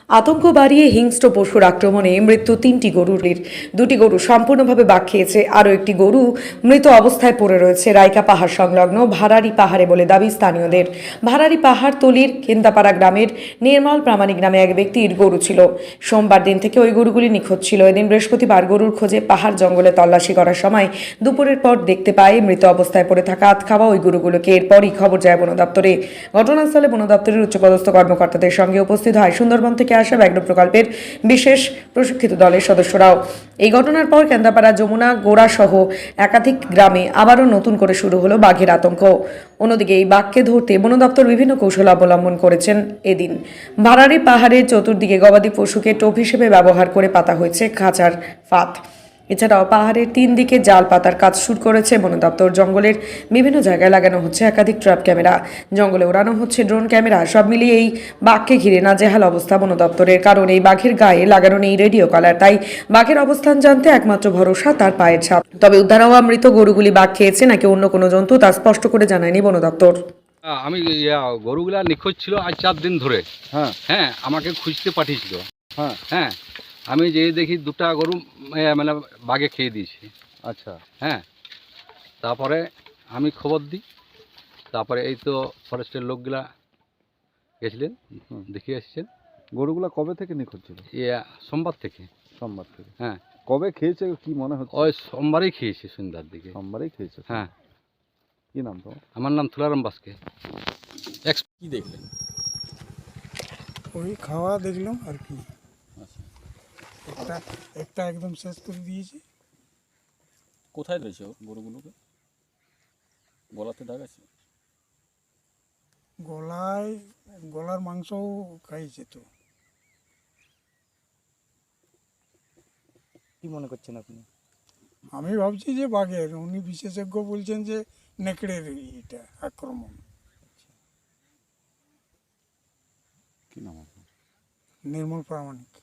আতঙ্ক বাড়িয়ে হিংস্র পশুর আক্রমণে মৃত্যু 3টি গরুর। 2টি গরু সম্পূর্ণভাবে বাঘ খেয়েছে, আরও একটি গরু মৃত অবস্থায় পড়ে রয়েছে রাইকা পাহাড় সংলগ্ন ভারারি পাহাড়ে বলে দাবি স্থানীয়দের। ভারারি পাহাড় তলির কেন্দাপাড়া গ্রামের নির্মল প্রামাণিক নামে এক ব্যক্তির গরু ছিল। সোমবার দিন থেকে ওই গরুগুলি নিখোঁজ ছিল। এদিন বৃহস্পতিবার গরুর খোঁজে পাহাড় জঙ্গলে তল্লাশি করার সময় দুপুরের পর দেখতে পায় মৃত অবস্থায় পড়ে থাকা আধখাওয়া ওই গরুগুলোকে। এরপরই খবর যায় বন দপ্তরে। ঘটনাস্থলে বন দপ্তরের উচ্চপদস্থ কর্মকর্তাদের সঙ্গে উপস্থিত হয় সুন্দরবন থেকে আসা ব্যাঘ্র প্রকল্পের বিশেষ প্রশিক্ষিত দলের সদস্যরাও। এই ঘটনার পর কেন্দাপাড়া, যমুনা, গোড়া সহ একাধিক গ্রামে আবারও নতুন করে শুরু হলো বাঘের আতঙ্ক। অন্যদিকে এই বাঘকে ধরতে বন দপ্তর বিভিন্ন কৌশল অবলম্বন করেছেন। এদিন ভারারি পাহাড়ের চতুর্দিকে গবাদি পশুকে টোপ হিসেবে ব্যবহার করে পাতা হয়েছে খাঁচার ফাঁদ। এছাড়াও পাহাড়ের 3 দিকে জাল পাতার কাজ শুরু করেছে বন দপ্তর। জঙ্গলের বিভিন্ন জায়গায় লাগানো হচ্ছে একাধিক ট্র্যাপ ক্যামেরা, জঙ্গলে ওড়ানো হচ্ছে ড্রোন ক্যামেরা। সব মিলিয়ে এই বাঘকে ঘিরে নাজেহাল অবস্থা বন দপ্তরের। কারণ এই বাঘের গায়ে লাগানো নেই রেডিও কলার, তাই বাঘের অবস্থান জানতে একমাত্র ভরসা তার পায়ের ছাপ। তবে উদ্ধার হওয়া মৃত গরুগুলি বাঘ খেয়েছে নাকি অন্য কোনো জন্তু তা স্পষ্ট করে জানায়নি বন দপ্তর। আমি গরুগুলা নিখোঁজ ছিল আজ 4 দিন ধরে। হ্যাঁ, আমাকে খুঁজতে পাঠিয়েছিল। হ্যাঁ, আমি যে দেখি 2টা গরু মানে বাঘে খেয়ে দিয়েছে। আচ্ছা, হ্যাঁ, তারপরে আমি খবর দিই। তারপরে এই তো ফরেস্টের লোকগুলা গেছিলেন, দেখে এসেছেন। গরুগুলা কবে থেকে নিখোঁজ ছিল? সোমবার থেকে। সোমবার থেকে। হ্যাঁ, কবে খেয়েছে কি মনে হচ্ছে? ওই সোমবারই খেয়েছে সন্ধ্যার দিকে। সোমবারই খেয়েছে। হ্যাঁ। কি নাম তোমার? আমার নাম তুলারাম বাস্কে। কি দেখলেন? ওই খাওয়া দেখলাম আর কি। আচ্ছা, একটা একটা একদম শেষ করে দিয়েছে। কোথায় রয়েছে ও গরুগুলোকে? গলাতে দাগ আছে? গলার মাংসও খাইছে তো। কি মনে করছেন আপনি? আমি ভাবছি যে বাঘের, উনি বিশেষজ্ঞ বলছেন যে নেকড়ের এটা আক্রমণ। কি নাম আপনার? নির্মল প্রামাণিক।